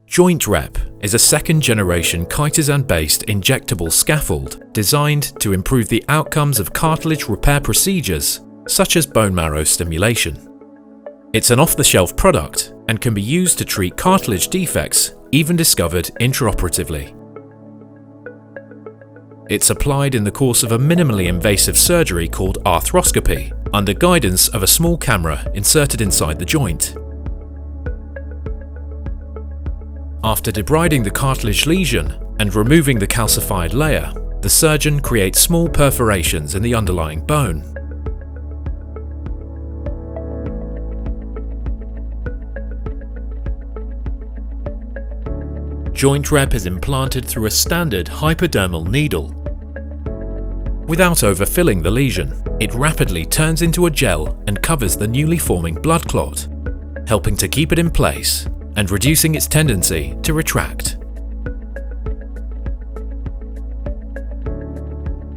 Jointrep is a second-generation chitosan-based injectable scaffold designed to improve the outcomes of cartilage repair procedures, such as bone marrow stimulation. It's an off-the-shelf product and can be used to treat cartilage defects, even discovered intraoperatively. It's applied in the course of a minimally invasive surgery called arthroscopy, under guidance of a small camera inserted inside the joint. After debriding the cartilage lesion and removing the calcified layer, the surgeon creates small perforations in the underlying bone. Jointrep is implanted through a standard hypodermal needle. Without overfilling the lesion, it rapidly turns into a gel and covers the newly forming blood clot, helping to keep it in place and reducing its tendency to retract.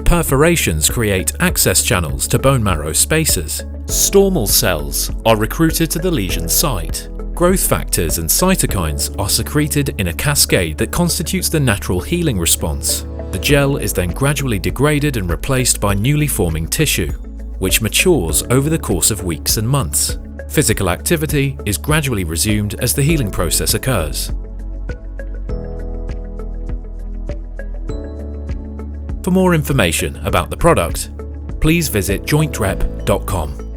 Perforations create access channels to bone marrow spaces. Stromal cells are recruited to the lesion site. Growth factors and cytokines are secreted in a cascade that constitutes the natural healing response. The gel is then gradually degraded and replaced by newly forming tissue, which matures over the course of weeks and months. Physical activity is gradually resumed as the healing process occurs. For more information about the product, please visit jointrep.com.